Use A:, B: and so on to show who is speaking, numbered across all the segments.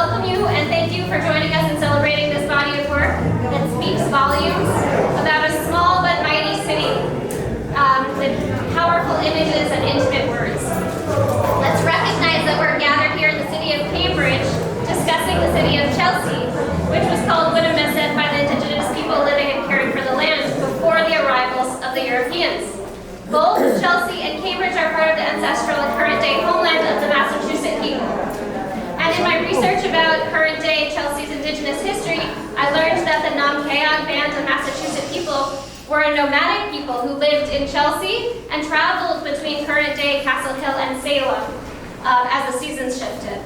A: welcome you and thank you for joining us in celebrating this body of work that speaks volumes about a small but mighty city with powerful images and intimate words. Let's recognize that we're gathered here in the city of Cambridge discussing the city of Chelsea, which was called Winnemiset by the indigenous people living and caring for the land before the arrivals of the Europeans. Both Chelsea and Cambridge are part of the ancestral and current-day homeland of the Massachusetts people. And in my research about current-day Chelsea's indigenous history, I learned that the Namkayag band of Massachusetts people were a nomadic people who lived in Chelsea and traveled between current-day Castle Hill and Salem as the seasons shifted.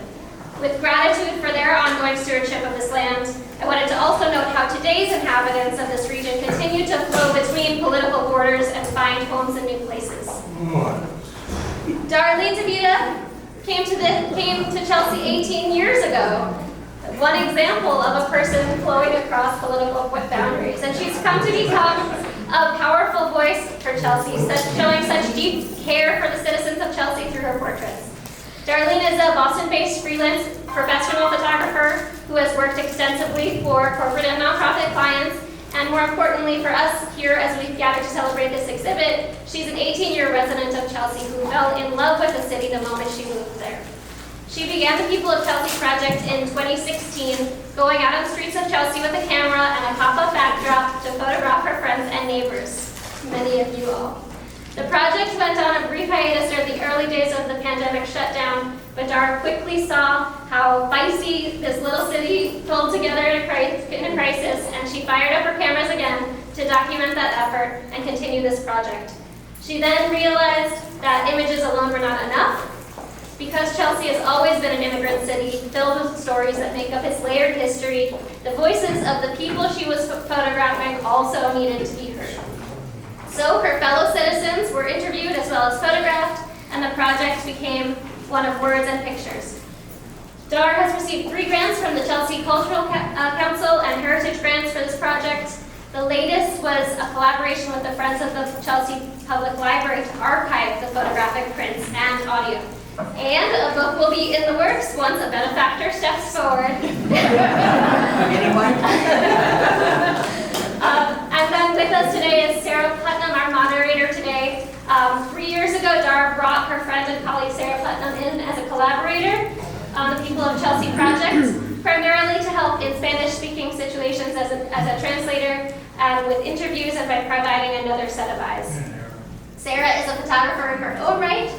A: With gratitude for their ongoing stewardship of this land, I wanted to also note how today's inhabitants of this region continue to flow between political borders and find homes in new places. Darlene DeVita came to Chelsea 18 years ago. One example of a person flowing across political boundaries, and she's come to become a powerful voice for Chelsea, showing such deep care for the citizens of Chelsea through her portraits. Darlene is a Boston-based freelance professional photographer who has worked extensively for corporate and nonprofit clients, and more importantly for us here as we gather to celebrate this exhibit, she's an 18-year resident of Chelsea who fell in love with the city the moment she moved there. She began the People of Chelsea project in 2016, going out on the streets of Chelsea with a camera and a pop-up backdrop to photograph her friends and neighbors, many of you all. The project went on a brief hiatus during the early days of the pandemic shutdown, but Dar quickly saw how feisty this little city pulled together in a crisis, and she fired up her cameras again to document that effort and continue this project. She then realized that images alone were not enough, because Chelsea has always been an immigrant city filled with stories that make up its layered history. The voices of the people she was photographing also needed to be heard. So her fellow citizens were interviewed as well as photographed, and the project became one of words and pictures. Dar has received 3 grants from the Chelsea Cultural Council and Heritage grants for this project. The latest was a collaboration with the Friends of the Chelsea Public Library to archive the photographic prints and audio. And a book will be in the works once a benefactor steps forward.
B: Anyone?
A: And then with us today is Sarah Putnam, our moderator today. 3 years ago, Dar brought her friend and colleague Sarah Putnam in as a collaborator on the People of Chelsea project, primarily to help in Spanish-speaking situations as a translator and with interviews and by providing another set of eyes. Sarah is a photographer in her own right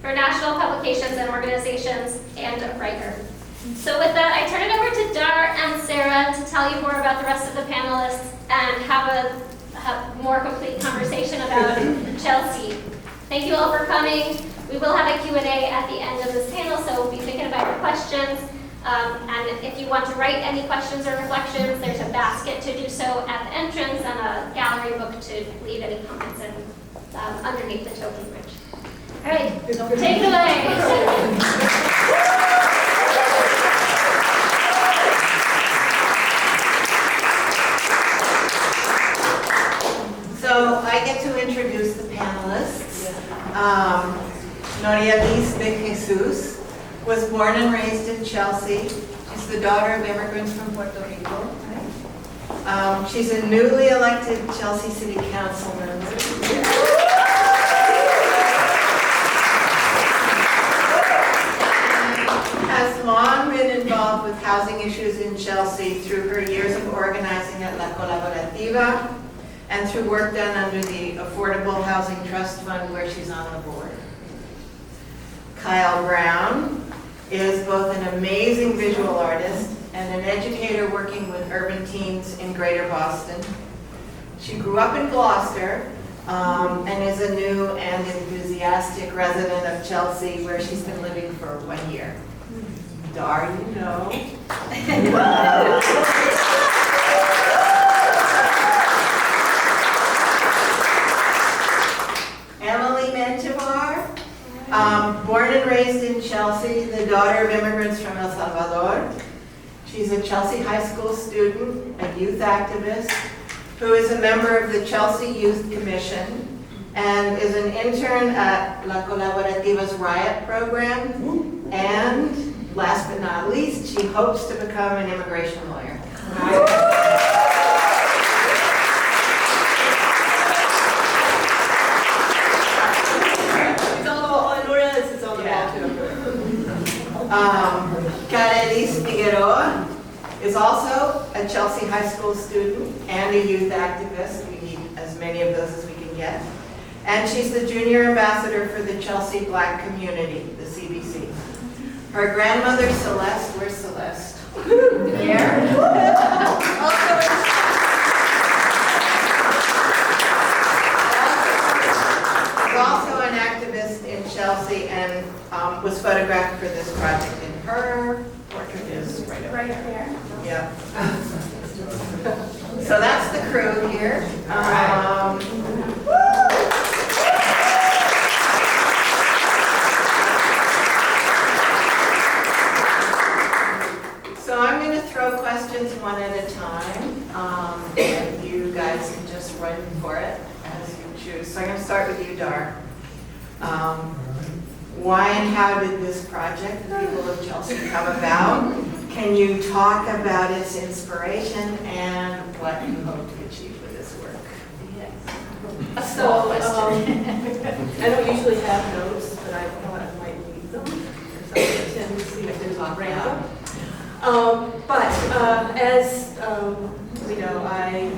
A: for national publications and organizations and a writer. So with that, I turn it over to Dar and Sarah to tell you more about the rest of the panelists and have a more complete conversation about Chelsea. Thank you all for coming. We will have a Q&A at the end of this panel, so be thinking about your questions. And if you want to write any questions or reflections, there's a basket to do so at the entrance and a gallery book to leave any comments in underneath the token bridge. All right, take it away.
B: So I get to introduce the panelists. Norieliz DeJesus was born and raised in Chelsea. She's the daughter of immigrants from Puerto Rico. She's a newly elected Chelsea City Council member. Has long been involved with housing issues in Chelsea through her years of organizing at La Collaborativa and through work done under the Affordable Housing Trust Fund, where she's on the board. Kyle Brown is both an amazing visual artist and an educator working with urban teens in Greater Boston. She grew up in Gloucester and is a new and enthusiastic resident of Chelsea, where she's been living for 1 year. Dar, you know. Emily Menjivar, born and raised in Chelsea, the daughter of immigrants from El Salvador. She's a Chelsea High School student, a youth activist, who is a member of the Chelsea Youth Commission and is an intern at La Colaborativa's Riot program and last but not least, she hopes to become an immigration lawyer.
C: It's on the wall. Norieliz is on the wall too.
B: Norieliz Figueroa is also a Chelsea High School student and a youth activist. We need as many of those as we can get. And she's the junior ambassador for the Chelsea Black community, the CBC. Her grandmother, Celeste, where's Celeste? There. Also an activist in Chelsea and was photographed for this project. And her portrait is right over
A: there.
B: Yeah. So that's the crew here. So I'm going to throw questions one at a time, and you guys can just run for it as you choose. So I'm going to start with you, Dar. Why and how did this project, the People of Chelsea, come about? Can you talk about its inspiration and what you hope to achieve with this work?
C: So, I don't usually have notes, but I thought I might leave them. So I tend to see if there's a random. As we know, I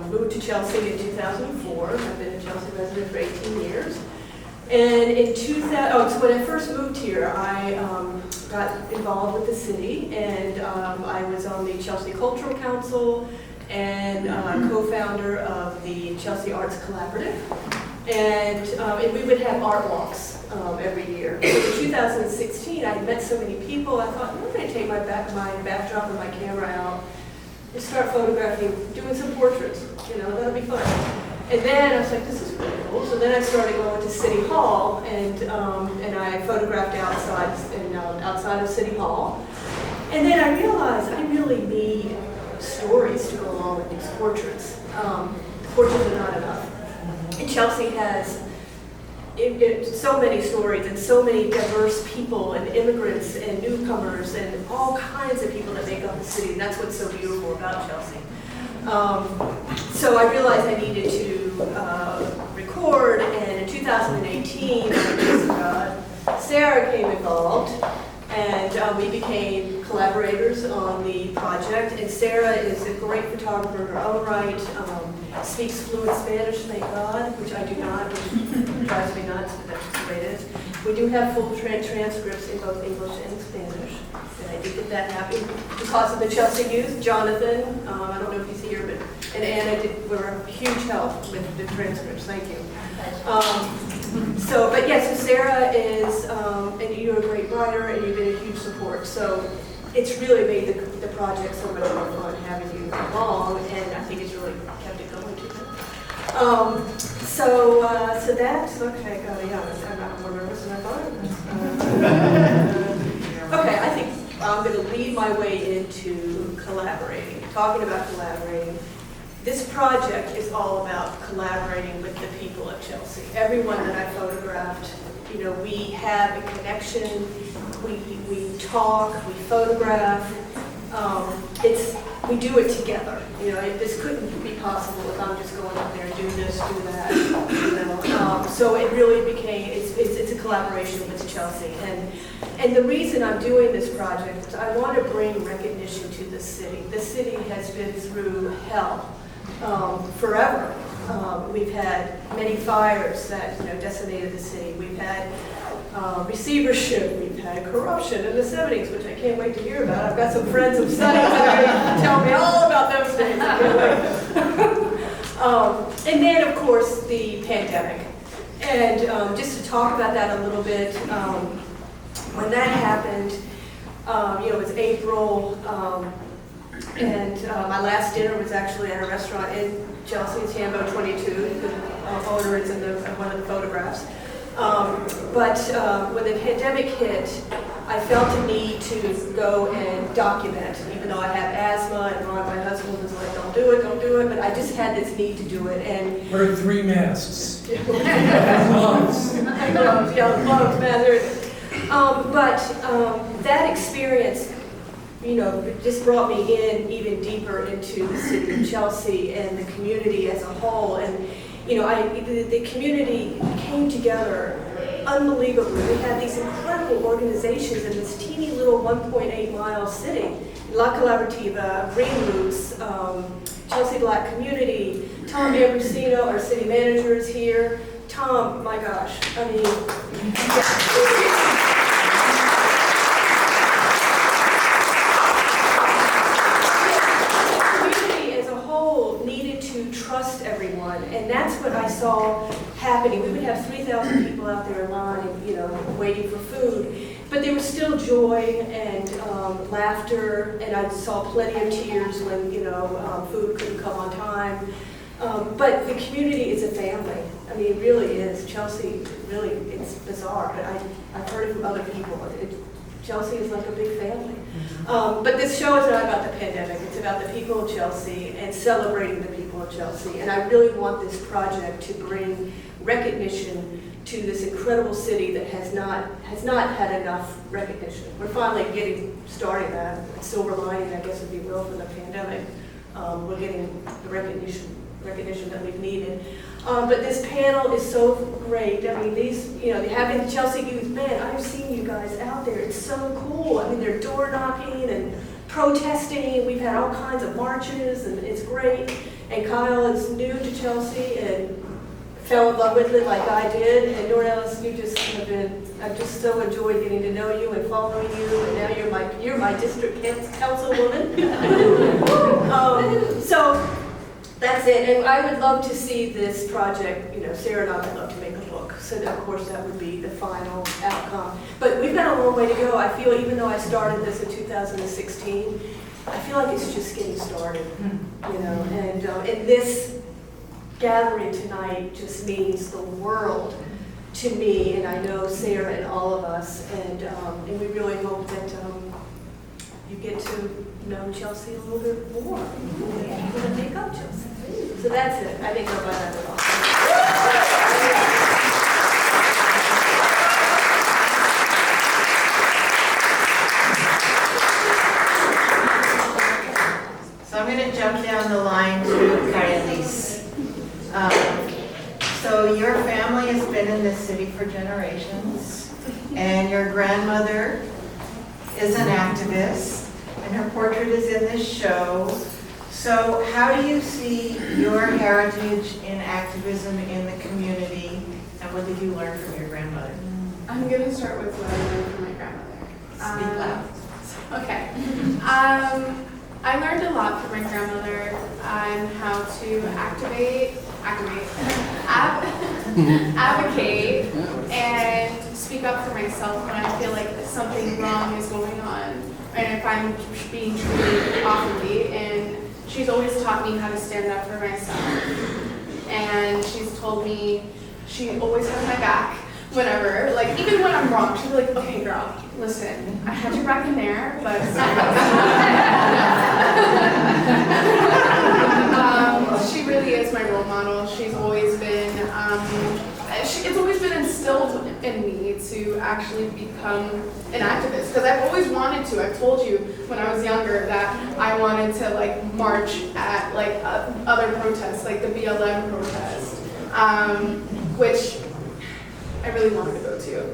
C: moved to Chelsea in 2004. I've been a Chelsea resident for 18 years. And in so when I first moved here, I got involved with the city, and I was on the Chelsea Cultural Council and co-founder of the Chelsea Arts Collaborative. And we would have art walks every year. So in 2016, I met so many people, I thought, I'm going to take my backdrop and my camera out and start photographing, doing some portraits. That'll be fun. And then I was like, this is really cool. So then I started going to City Hall, and I photographed outside of City Hall. And then I realized I really need stories to go along with these portraits. Portraits are not enough. And Chelsea has so many stories and so many diverse people and immigrants and newcomers and all kinds of people that make up the city. And that's what's so beautiful about Chelsea. So I realized I needed to record, and in 2018, Sarah came involved, and we became collaborators on the project. And Sarah is a great photographer in her own right, speaks fluent Spanish, thank God, which I do not, which drives me nuts, but that's just the way it is. We do have full transcripts in both English and Spanish, and I did get that happy because of the Chelsea youth. Jonathan, I don't know if he's here, but and Anna were a huge help with the transcripts. Thank you. So Sarah is, and you're a great writer, and you've been a huge support. So it's really made the project so much more fun having you along, and I think it's really kept it going too. So that's okay. God, yeah, I'm not more nervous than I thought I was. Okay, I think I'm going to lead my way into collaborating. Talking about collaborating. This project is all about collaborating with the people of Chelsea. Everyone that I photographed, we have a connection, we talk, we photograph. We do it together. This couldn't be possible if I'm just going out there and do this, do that. So it really became, it's a collaboration with Chelsea. And the reason I'm doing this project is I want to bring recognition to the city. The city has been through hell. Forever. We've had many fires that decimated the city. We've had receivership. We've had corruption in the 70s, which I can't wait to hear about. I've got some friends who studied that are going to tell me all about those things. And then, of course, the pandemic. And just to talk about that a little bit, when that happened, it was April. And my last dinner was actually at a restaurant in Chelsea, it's Hambo 22. The owner is in one of the photographs. But when the pandemic hit, I felt a need to go and document, even though I have asthma and my husband was like, don't do it, but I just had this need to do it. And
D: wear 3 masks.
C: Gloves, yeah, gloves, man. That experience, you know, just brought me in even deeper into the city of Chelsea and the community as a whole. And, you know, the community came together unbelievably. We had these incredible organizations in this teeny little 1.8-mile city. La Collaborativa, Green Roots, Chelsea Black Community, Tom Ambrosino, our city manager, is here. Tom, my gosh, I mean, the community as a whole needed to trust everyone, and that's what I saw happening. We would have 3,000 people out there in line, you know, waiting for food, but there was still joy and laughter, and I saw plenty of tears when, you know, food couldn't come on time. But the community is a family. I mean, it really is. Chelsea, really, it's bizarre, but I've heard it from other people. Chelsea is like a big family. But this show is not about the pandemic. It's about the people of Chelsea and celebrating the people of Chelsea. And I really want this project to bring recognition to this incredible city that has not had enough recognition. We're finally getting started at a silver lining, I guess if you will, from the pandemic. We're getting the recognition that we've needed. But this panel is so great. I mean, these, you know, having the Chelsea Youth, man, I've seen you guys out there. It's so cool. I mean, they're door knocking and protesting. We've had all kinds of marches, and it's great. And Kyle is new to Chelsea and fell in love with it like I did. And Norieliz, you just have been, I've just so enjoyed getting to know you and following you. And now you're my district councilwoman. So that's it. And I would love to see this project, you know, Sarah and I would love to make a book. So of course that would be the final outcome. But we've got a long way to go. I feel, even though I started this in 2016, I feel like it's just getting started, you know. And this gathering tonight just means the world to me, and I know Sarah and all of us. And we really hope that you get to know Chelsea a little bit more. And you're going to make up Chelsea. So that's it. I think I'll buy that at all.
B: So I'm going to jump down the line to Norieliz. So your family has been in this city for generations, and your grandmother is an activist, and her portrait is in this show. So how do you see your heritage in activism in the community, and what did you learn from your grandmother?
D: I'm going to start with what I learned from my grandmother.
B: Speak loud.
D: Okay. I learned a lot from my grandmother on how to advocate, and speak up for myself when I feel like something wrong is going on, and if I'm being treated awfully. And she's always taught me how to stand up for myself. And she's told me she always has my back whenever, like, even when I'm wrong, she'll be like, okay, girl, listen, I had your back in there, but she really is my role model. She's always been, it's always been instilled in me to actually become an activist, because I've always wanted to. I've told you when I was younger that I wanted to, like, march at, like, other protests, like the BLM protest, which I really wanted to go to.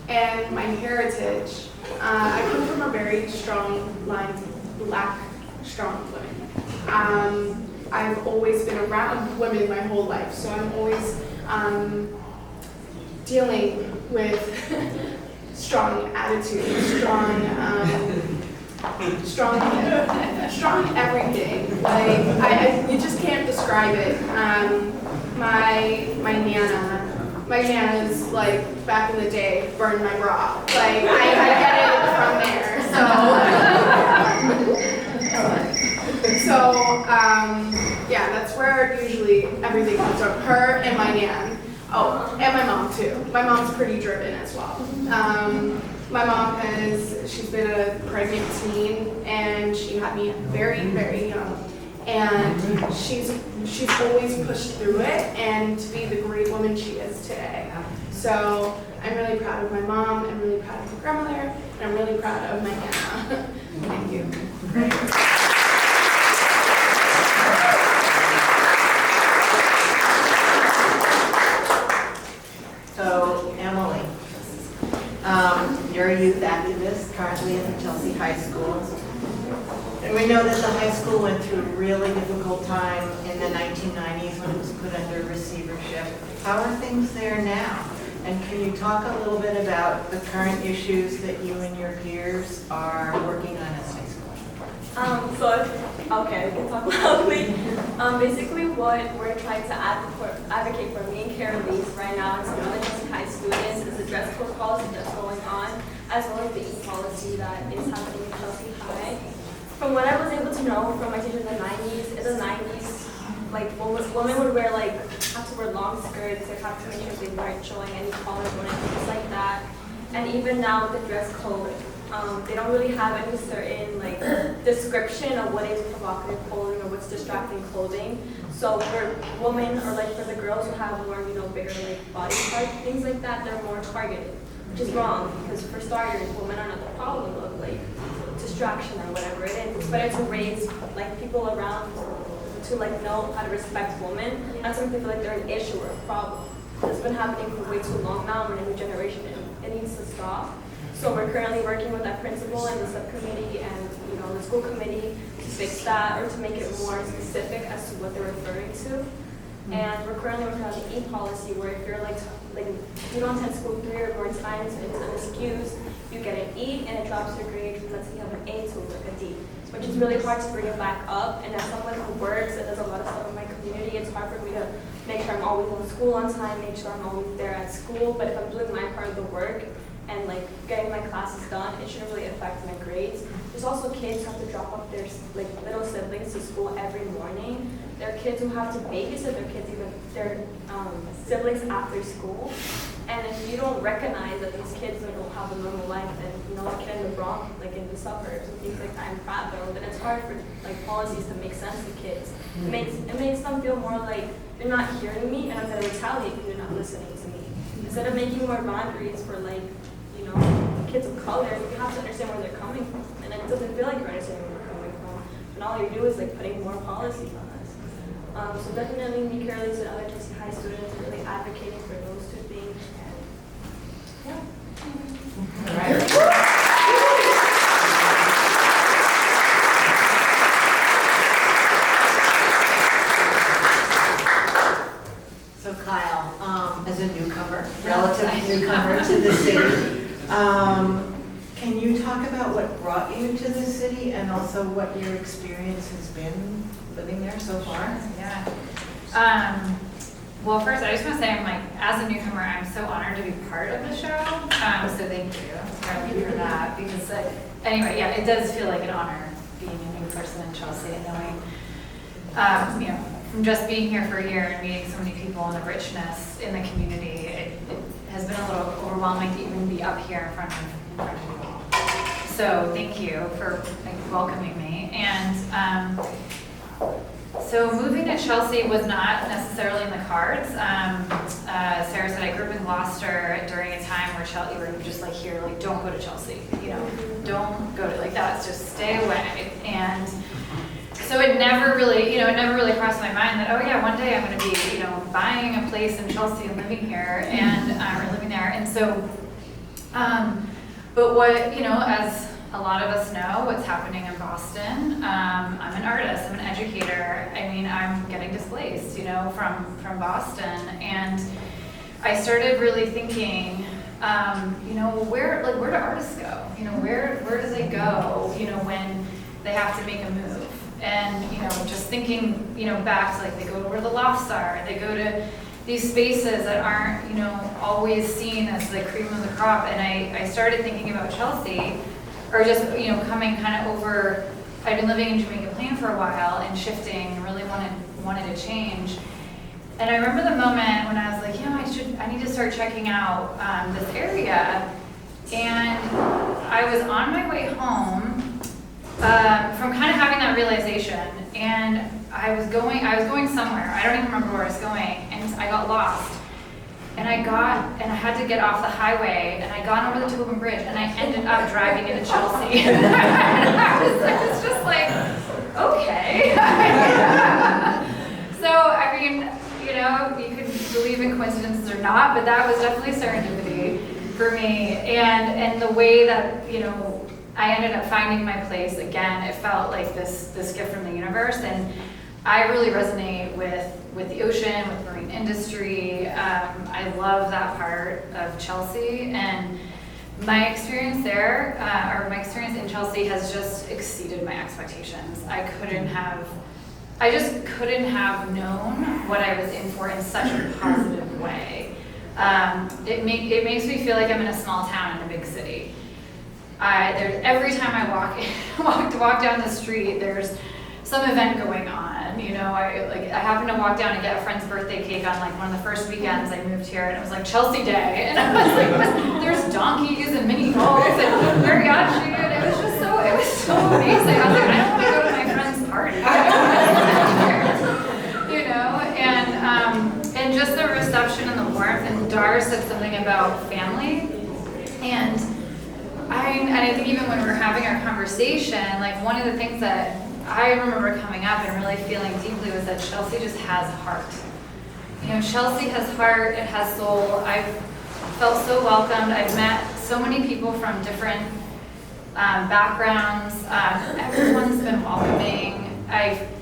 D: And my heritage, I come from a very strong line of Black, strong women. I've always been around women my whole life, so I'm always dealing with strong attitudes, strong everything. Like, you just can't describe it. My nana's, like, back in the day, burned my bra. Like, I get it from there. So yeah, that's where usually everything comes from. Her and my nan. Oh, and my mom too. My mom's pretty driven as well. My mom she's been a pregnant teen, and she had me very, very young. And she's always pushed through it and to be the great woman she is today. So I'm really proud of my mom, I'm really proud of my grandmother, and I'm really proud of my Hannah. Thank you.
B: So, Emily, you're a youth activist currently at the Chelsea High School. And we know that the high school went through a really difficult time in the 1990s when it was put under receivership. How are things there now? And can you talk a little bit about the current issues that you and your peers are working on at the high school?
E: Okay, we can talk loudly. Basically what we're trying to advocate for, me and Norieliz right now and some other Chelsea High students, is the dress code policy that's going on, as well as the e-policy that is happening in Chelsea High. From what I was able to know from my teacher in the 90s, like women would wear have to wear long skirts, they have to make sure they weren't showing any collarbone and things like that. And even now with the dress code, they don't really have any certain description of what is provocative clothing or what's distracting clothing. So for women or for the girls who have more bigger body parts, things like that, they're more targeted, which is wrong because for starters, women are not the problem of distraction or whatever it is. It's better to raise people around to know how to respect women, not something feel like they're an issue or a problem. It's been happening for way too long now. We're in a new generation and it needs to stop. So we're currently working with that principal and the subcommittee and the school committee to fix that or to make it more specific as to what they're referring to. And we're currently working on the e-policy where if you're you don't attend school 3 or more times, it's an excuse, you get an E and it drops your grade from let's say you have an A to a D, which is really hard to bring it back up. And as someone who works and does a lot of stuff in my community, it's hard for me to make sure I'm always in school on time, make sure I'm always there at school. But if I'm doing my part of the work and getting my classes done, it shouldn't really affect my grades. There's also kids who have to drop off their little siblings to school every morning. There are kids who have to babysit their kids, even their siblings after school. And if you don't recognize that these kids don't have a normal life, then a kid in the Bronx, in the suburbs and things like that in Prattville, then it's hard for policies to make sense to kids. It makes them feel more like they're not hearing me and I'm going to retaliate if you're not listening to me. Instead of making more boundaries for kids of color, you have to understand where they're coming from. And it doesn't feel like you're understanding where they're coming from. And all you do is putting more policies on us. So definitely me, Norieliz, and other Chelsea High students are really advocating for those two things. And yeah.
B: All right. So Kyle, as a newcomer, relative newcomer to the city, can you talk about what brought you to the city and also what your experience has been living there so far?
F: Yeah. Well, first, I just want to say, as a newcomer, I'm so honored to be part of the show. So thank you for that. Because, anyway, yeah, it does feel like an honor being a new person in Chelsea and knowing, from just being here for a year and meeting so many people and the richness in the community, it has been a little overwhelming to even be up here in front of you all. So thank you for welcoming me. And so moving to Chelsea was not necessarily in the cards. Sarah said I grew up in Gloucester during a time where Chelsea were just here, don't go to Chelsea, don't go to that. Just stay away. And so it never really crossed my mind that, oh yeah, one day I'm going to be, buying a place in Chelsea and living here and or living there. And so, but what, as a lot of us know, what's happening in Boston, I'm an artist, I'm an educator. I'm getting displaced, from Boston. And I started really thinking, where do artists go? Where do they go, when they have to make a move? And, just thinking, back to they go to where the lofts are, they go to these spaces that aren't, always seen as the cream of the crop. And I started thinking about Chelsea, or just, coming kind of over. I'd been living in Jamaica Plain for a while and shifting, and really wanted to change. And I remember the moment when I was like, I need to start checking out this area. And I was on my way home from kind of having that realization, and I was going somewhere. I don't even remember where I was going, and I got lost. And I had to get off the highway, and I got over the Tobin Bridge, and I ended up driving into Chelsea. And I was just like, okay. So, I mean, you know, you could believe in coincidences or not, but that was definitely serendipity for me. And the way that, you know, I ended up finding my place again, it felt like this gift from the universe. And I really resonate with the ocean, with marine industry. I love that part of Chelsea, and my experience there, or my experience in Chelsea, has just exceeded my expectations. I just couldn't have known what I was in for in such a positive way. It makes me feel like I'm in a small town in a big city. Every time I walk down the street, there's some event going on. You know, I happened to walk down and get a friend's birthday cake on like one of the first weekends I moved here, and it was like Chelsea Day, and I was like, there's donkeys and mini golf and mariachi, and it was so amazing. I was like, I don't want to go to my friend's party. You know, and just the reception and the warmth. And Dar said something about family, and I think even when we were having our conversation, like one of the things that I remember coming up and really feeling deeply was that Chelsea just has heart. You know, Chelsea has heart, it has soul. I've felt so welcomed. I've met so many people from different backgrounds. Everyone's been welcoming.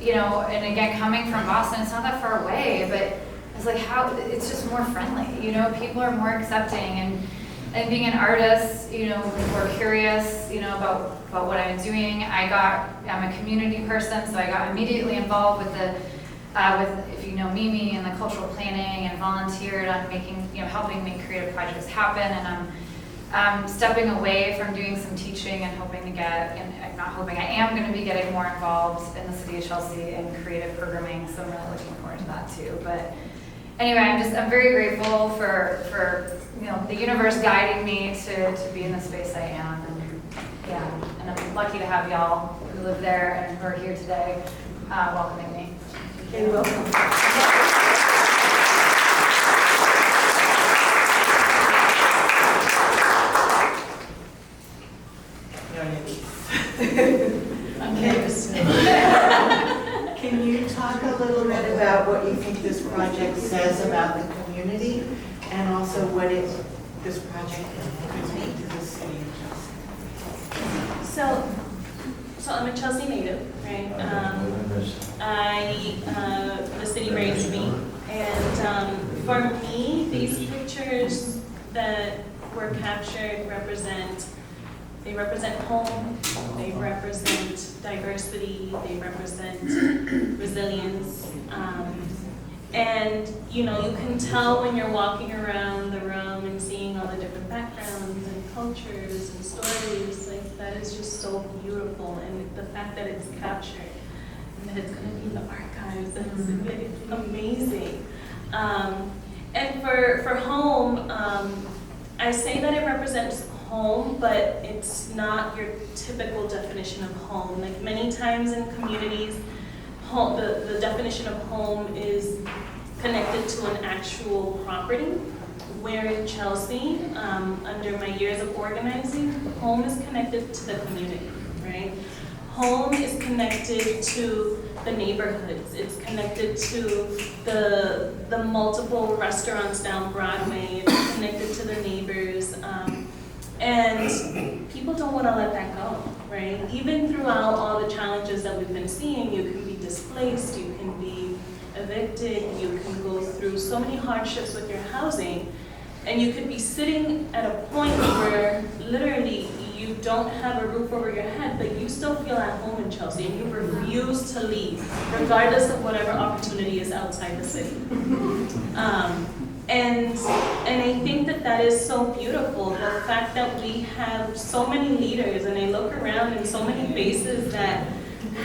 F: You know, and again, coming from Boston, it's not that far away, but it's like it's just more friendly. You know, people are more accepting, and being an artist, you know, we're curious, you know, about what I'm doing. I'm a community person, so I got immediately involved with if you know Mimi, and the cultural planning, and volunteered on helping make creative projects happen. And I'm stepping away from doing some teaching and I am going to be getting more involved in the city of Chelsea in creative programming, so I'm really looking forward to that too. But anyway, I'm very grateful for you know, the universe guiding me to be in the space I am, and I'm lucky to have y'all who live there and who are here today welcoming me.
C: Okay, welcome.
B: Can you talk a little bit about what you think this project says about the community, and also what this project can mean to the city of Chelsea?
G: So I'm a Chelsea native, right? The city raised me, and for me, these pictures that were captured represent home, they represent diversity, they represent resilience, and you know, you can tell when you're walking around the room and seeing all the different backgrounds and cultures and stories, like that is just so beautiful. And the fact that it's captured and that it's going to be in the archives, and it's amazing. And for home, I say that it represents home, but it's not your typical definition of home. Like many times in communities, home, the definition of home is connected to an actual property. Where in Chelsea, under my years of organizing, home is connected to the community, right? Home is connected to the neighborhoods. It's connected to the multiple restaurants down Broadway. It's connected to the neighbors. And people don't want to let that go, right? Even throughout all the challenges that we've been seeing, you can be displaced, you can be evicted, you can go through so many hardships with your housing, and you could be sitting at a point where literally you don't have a roof over your head, but you still feel at home in Chelsea, and you refuse to leave, regardless of whatever opportunity is outside the city. And I think that is so beautiful, the fact that we have so many leaders, and I look around and so many faces that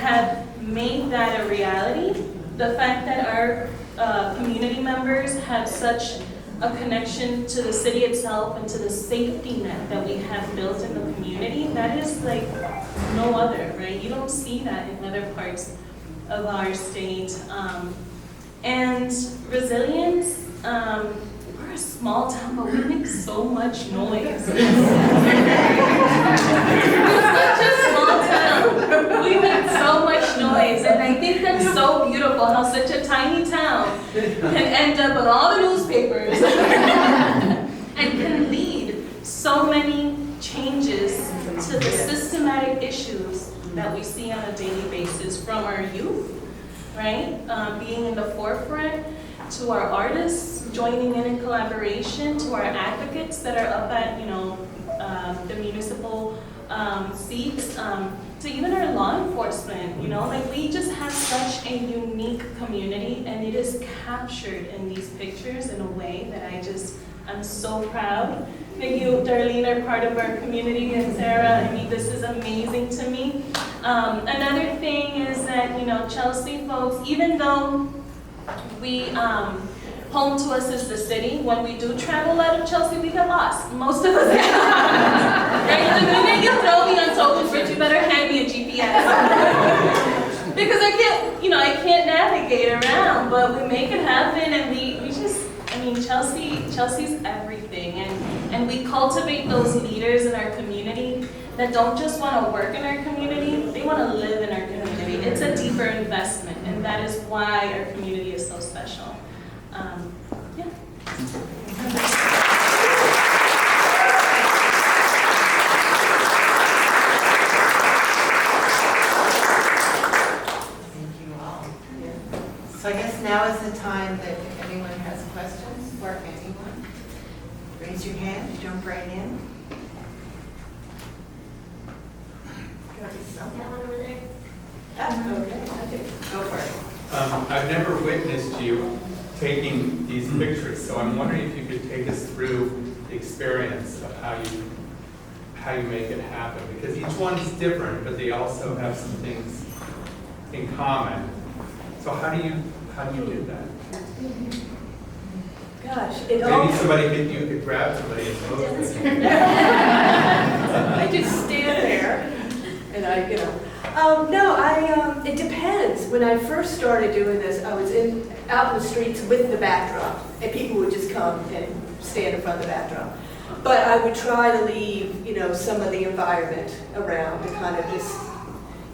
G: have made that a reality. The fact that our community members have such a connection to the city itself and to the safety net that we have built in the community, that is like no other, right? You don't see that in other parts of our state. And resilience, we're a small town, but we make so much noise. We're such a small town. We make so much noise, and I think that's so beautiful how such a tiny town can end up in all the newspapers and can lead so many changes to the systematic issues that we see on a daily basis, from our youth, right? Being in the forefront, to our artists joining in collaboration, to our advocates that are up at, the municipal seats, to even our law enforcement, like we just have such a unique community, and it is captured in these pictures in a way that I'm so proud that you, Darlene, are part of our community, and Sarah. I mean, this is amazing to me. Another thing is that, Chelsea folks, even though we, home to us is the city, when we do travel out of Chelsea, we get lost. Most of us get lost. Right? The minute you throw me on Token Bridge, you better hand me a GPS. Because I can't navigate around, but we make it happen, and we just, Chelsea's everything, and we cultivate those leaders in our community that don't just want to work in our community, they want to live in our community. It's a deeper investment, and that is why our community is so special. Yeah.
B: Thank you all. So I guess now is the time that if anyone has questions for anyone, raise your hand, jump right in. Okay, go for it.
H: I've never witnessed you taking these pictures, so I'm wondering if you could take us through the experience of how you make it happen, because each one's different, but they also have some things in common. So how do you do that?
C: Gosh,
H: Maybe you could grab somebody and pose them.
C: I just stand there, and it depends. When I first started doing this, I was out in the streets with the backdrop, and people would just come and stand in front of the backdrop. But I would try to leave, some of the environment around to kind of just,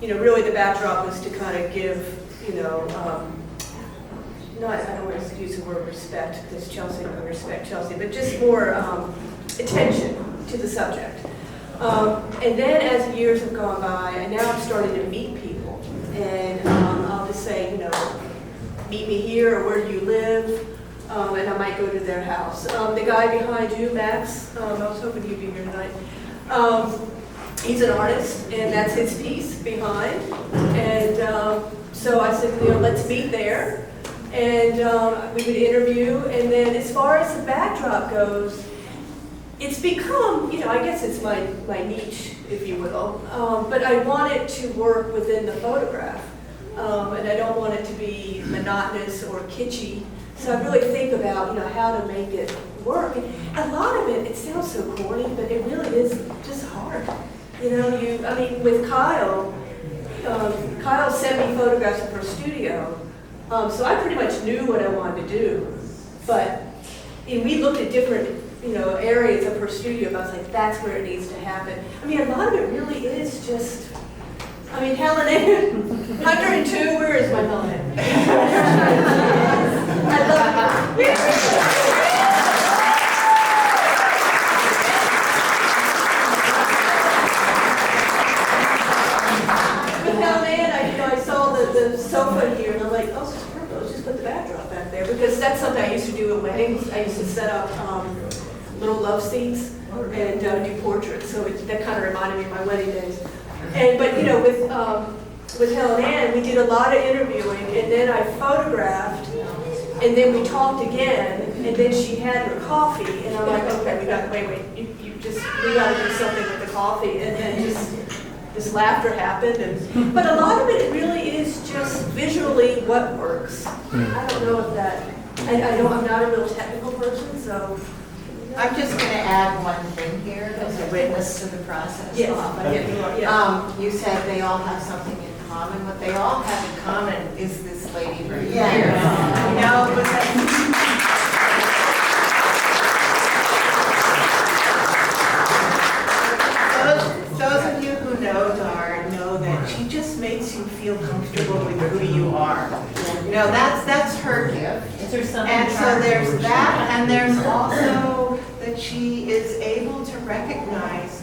C: really the backdrop was to kind of give, I don't want to use the word respect, because Chelsea, I respect Chelsea, but just more attention to the subject. And then as years have gone by, and now I'm starting to meet people, and I'll just say, meet me here, or where do you live? And I might go to their house. The guy behind you, Max, I was hoping you'd be here tonight. He's an artist, and that's his piece behind. And so I said, let's meet there. And we would interview, and then as far as the backdrop goes, it's become, I guess it's my niche, if you will, but I want it to work within the photograph, and I don't want it to be monotonous or kitschy, so I really think about, how to make it work. And a lot of it sounds so corny, but it really is just hard. With Kyle, Kyle sent me photographs of her studio, so I pretty much knew what I wanted to do, but we looked at different areas of her studio, but I was like, that's where it needs to happen. A lot of it really is just, Helen Ann, 102, where is my Helen Ann? I love it. With Helen Ann, I saw the sofa here, and I'm like, oh, this is perfect, let's just put the backdrop back there, because that's something I used to do at weddings. I used to set up little love seats and do portraits, so that kind of reminded me of my wedding days. But with Helen Ann, we did a lot of interviewing, and then I photographed, and then we talked again, and then she had her coffee, and I'm like, okay, we got to do something with the coffee, and then this laughter happened. But a lot of it really is just visually what works. I don't know if that. I'm not a real technical person, so.
B: I'm just going to add one thing here as a witness to the process.
C: Yes.
B: You said they all have something in common. What they all have in common is this lady right here.
I: Yeah.
B: You know, it was those of you who know Dar know that she just makes you feel comfortable with who you are. You know, that's her gift.
I: Is there something?
B: And so there's that, and there's also that she is able to recognize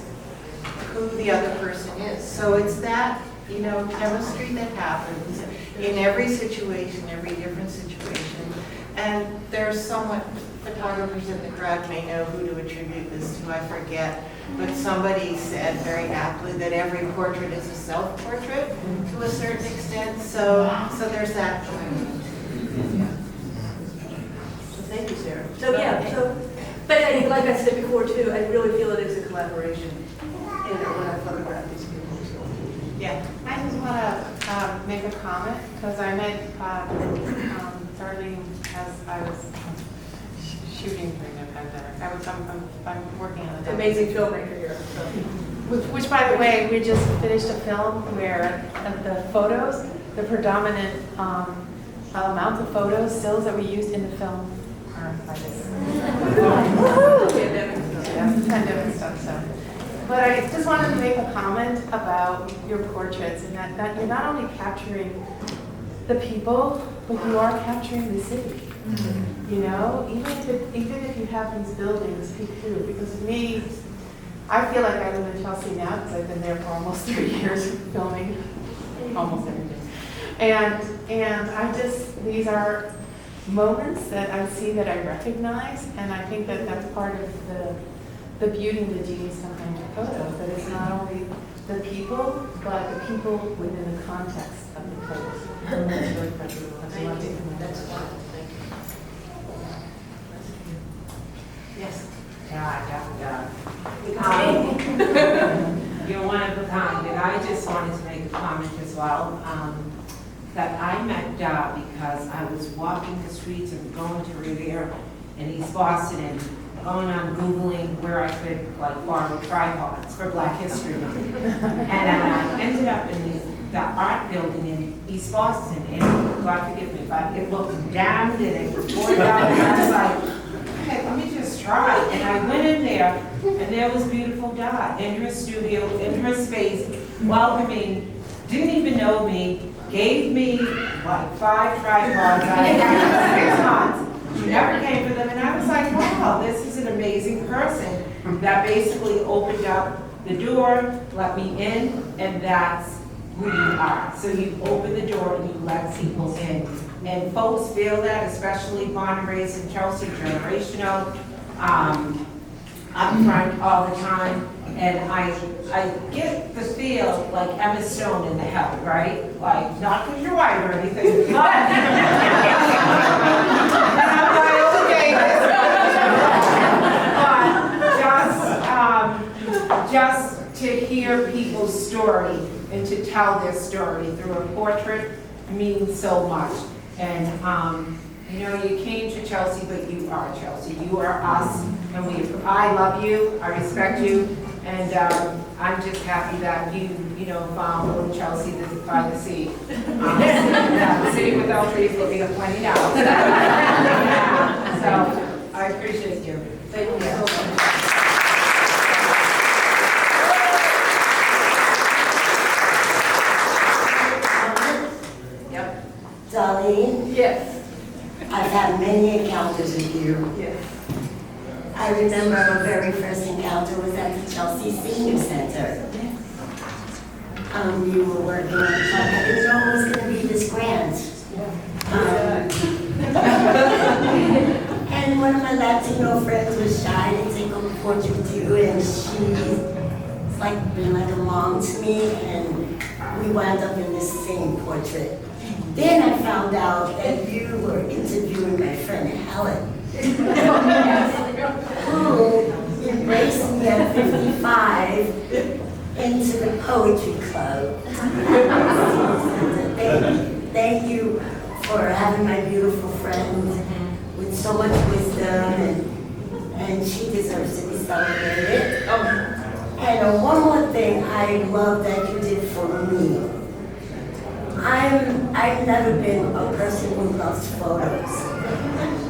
B: who the other person is. So it's that, you know, chemistry that happens in every situation, every different situation. And there's somewhat, photographers in the crowd may know who to attribute this to, I forget. But somebody said very aptly that every portrait is a self-portrait to a certain extent. So there's that. So thank you, Sarah.
C: So yeah, but I think, like I said before too, I really feel it is a collaboration when I photograph these people. So.
B: Yeah.
J: I just want to make a comment because I met Darlene as I was shooting during the pandemic. I'm working on it.
C: Amazing filmmaker here. So.
J: Which, by the way, we just finished a film where the photos, the predominant amount of photos, stills that we used in the film are like this. Pandemic stuff. So. But I just wanted to make a comment about your portraits and that you're not only capturing the people, but you are capturing the city. Mm-hmm. You know, even if you have these buildings peek through, because to me, I feel like I live in Chelsea now because I've been there for almost 3 years filming almost everything. And I just, these are moments that I see that I recognize, and I think that that's part of the beauty and the genius behind the photos, that it's not only the people, but the people within the context of the photos. And that's really precious.
B: That's wonderful. Thank you. Yes.
I: You're one of a kind, and I just wanted to make a comment as well. That I met Da because I was walking the streets and going to Revere in East Boston and going on Googling where I could borrow tripods for Black History Month. And I ended up in the art building in East Boston, and God forgive me, but it looked damned and it was boarded out, and I was like, okay, let me just try. And I went in there, and there was beautiful Da in her studio, in her space, welcoming, didn't even know me, gave me 5 tripods. I had 6 months. She never came for them, and I was like, wow, this is an amazing person that basically opened up the door, let me in, and that's who you are. So you open the door and you let people in. And folks feel that, especially born and raised in Chelsea, generational, up front all the time. And I get the feel like Emma Stone in The Help, right? Like, not because you're white or anything, but I'm like, okay, but just to hear people's story and to tell their story through a portrait means so much. And you know, you came to Chelsea, but you are Chelsea. You are us, and I love you, I respect you, and I'm just happy that you found little Chelsea by the sea. The city without trees will be a plenty now. So I appreciate you. Thank you so much.
K: Darlene?
C: Yes.
K: I've had many encounters with you.
C: Yes.
K: I remember our very first encounter was at the Chelsea Senior Center. You were working on the project. I didn't know it was going to be this grand. And one of my Latino friends was shy to take a portrait with you, and she's been like a mom to me, and we wound up in this same portrait. Then I found out that you were interviewing my friend Helen, who embraced me at 55 into the poetry club. Thank you for having my beautiful friend with so much wisdom, and she deserves to be celebrated. And one more thing I love that you did for me I've never been a person who loves photos,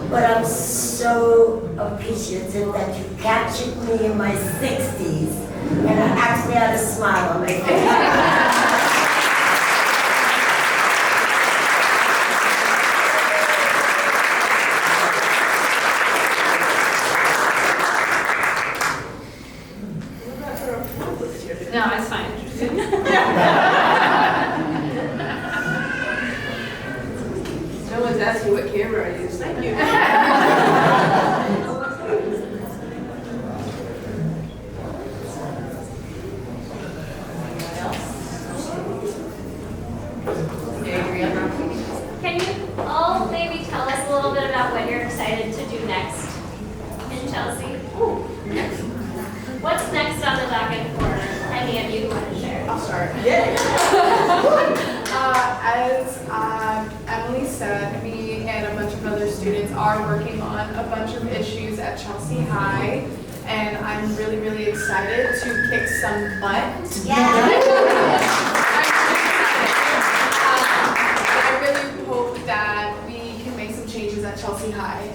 K: but I'm so appreciative that you captured me in my 60s and actually had a smile on my face.
F: No, it's fine.
C: No one's asking what camera I use. Thank you.
A: Can you all maybe tell us a little bit about what you're excited to do next in Chelsea? What's next on the docket for any of you who want to share?
C: I'll start.
D: As Emily said, me and a bunch of other students are working on a bunch of issues at Chelsea High, and I'm really, really excited to kick some butt. I really hope that we can make some changes at Chelsea High.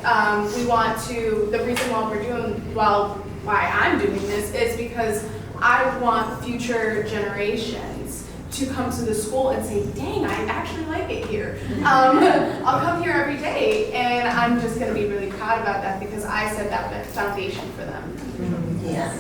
D: We want to, the reason why I'm doing this is because I want future generations to come to the school and say, dang, I actually like it here. I'll come here every day, and I'm just going to be really proud about that because I set that foundation for them.
K: Yes.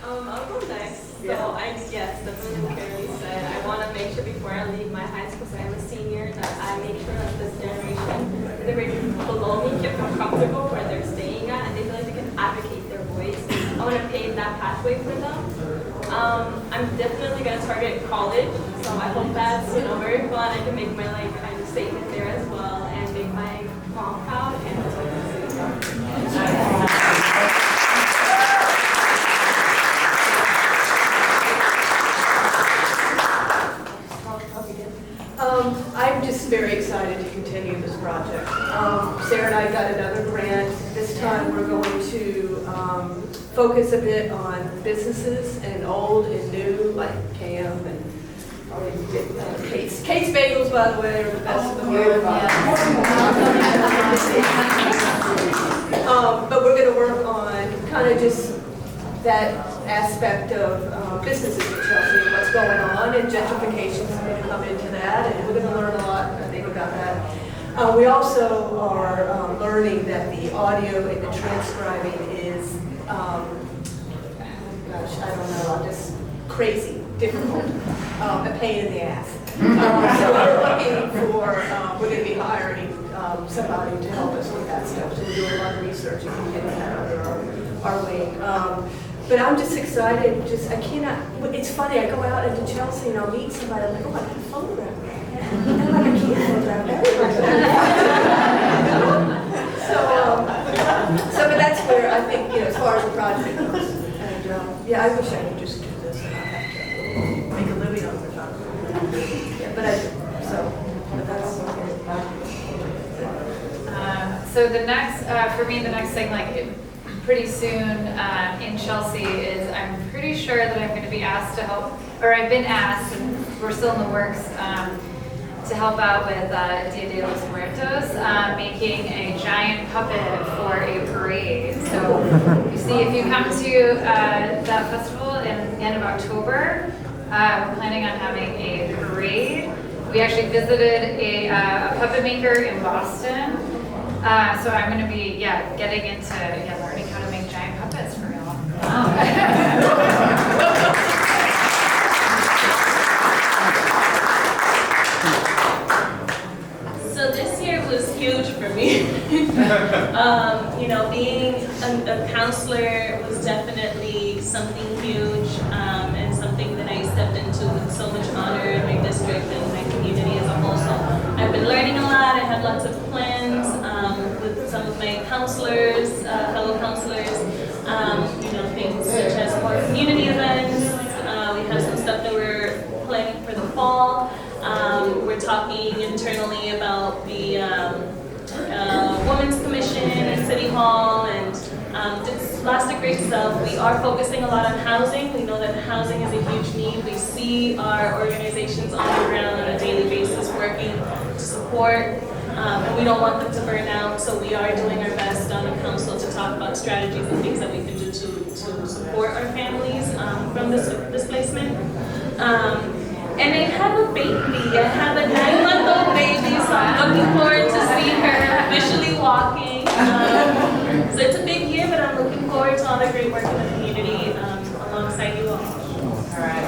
E: I'll go next. So yes, definitely what Carly said. I want to make sure before I leave my high school, so I'm a senior, that I make sure that this generation, the region below me, can feel comfortable where they're staying at, and they feel like they can advocate their voice. I want to pave that pathway for them. I'm definitely going to target college, so I hope that's very fun. I can make my kind of statement there as well, and make my mom proud and that's what I'm
C: I'm just very excited to continue this project. Sarah and I got another grant. This time we're going to focus a bit on businesses and old and new, like Cam and Kate's bagels, by the way, are the best in the world. But we're going to work on kind of just that aspect of businesses in Chelsea and what's going on, and gentrification is going to come into that, and we're going to learn a lot, I think, about that. We also are learning that the audio and the transcribing is, gosh, I don't know, just crazy, difficult, a pain in the ass. So we're looking for, we're going to be hiring somebody to help us with that stuff, so we're doing a lot of research and getting that under our wing. But I'm just excited, I cannot, it's funny, I go out into Chelsea and I'll meet somebody, I'm like, oh, I got a photograph. And I'm like, I can't photograph everybody. But that's where I think, as far as the project goes. And I wish I could just do this and not have to make a living on photography. Yeah, but I do, but that's okay.
F: So the next, for me, the next thing, pretty soon in Chelsea is I'm pretty sure that I'm going to be asked to help, or I've been asked, and we're still in the works, to help out with Dia de los Muertos, making a giant puppet for a parade. So you see, if you come to that festival in the end of October, we're planning on having a parade. We actually visited a puppet maker in Boston. So I'm going to be, getting into learning how to make giant puppets for y'all.
G: So this year was huge for me. Being a counselor was definitely something huge, and something that I stepped into with so much honor in my district and my community as a whole. So I've been learning a lot. I have lots of plans with some of my counselors, fellow counselors, things such as more community events. We have some stuff that we're planning for the fall. We're talking internally about the Women's Commission at City Hall, and just Plastic Great Self, we are focusing a lot on housing. We know that housing is a huge need. We see our organizations on the ground on a daily basis working to support, and we don't want them to burn out. So we are doing our best on the council to talk about strategies and things that we can do to support our families from this displacement. And they have a baby. I have a 9-month-old baby, so I'm looking forward to seeing her officially walking. So it's a big year, but I'm looking forward to all the great work in the community alongside you all.
I: All right.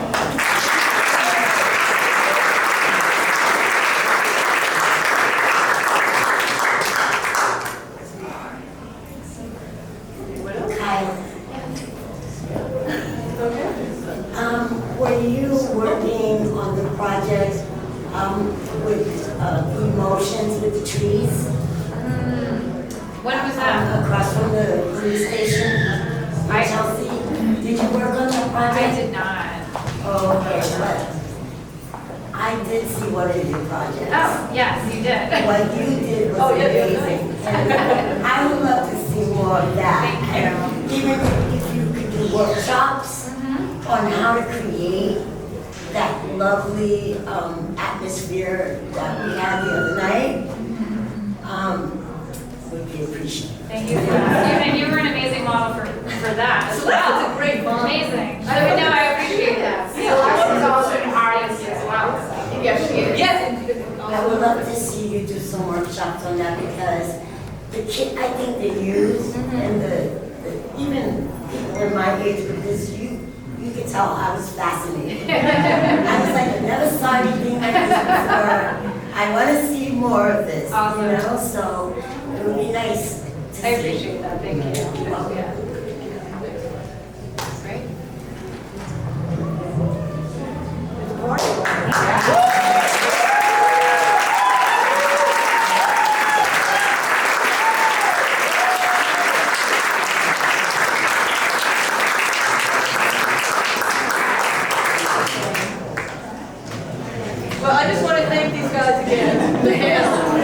K: Kyle. Were you working on the project with emotions with the trees?
F: When was that?
K: Across from the police station in Chelsea? Did you work on that project?
F: I did not.
K: Oh, okay, but I did see one of your projects.
F: Oh, yes, you did.
K: What you did was amazing. And I would love to see more of that.
F: Thank
K: you. Even if you could do workshops on how to create that lovely atmosphere that we had the other night, would be appreciated.
F: Thank you for that. And you were an amazing model for that as well.
C: That's a great model.
F: Amazing. So no, I appreciate that.
D: Celeste is also an artist as well. Yes, she is.
C: Yes.
K: I would love to see you do some workshops on that because the kid, I think the youth and the even people in my age group, you could tell I was fascinated. I was like, I never saw anything like this before. I want to see more of this,
F: Awesome.
K: you know, so it would be nice to see.
F: I appreciate that. Thank you.
K: You're welcome.
F: Yeah. Great.
C: Well, I just want to thank these guys again.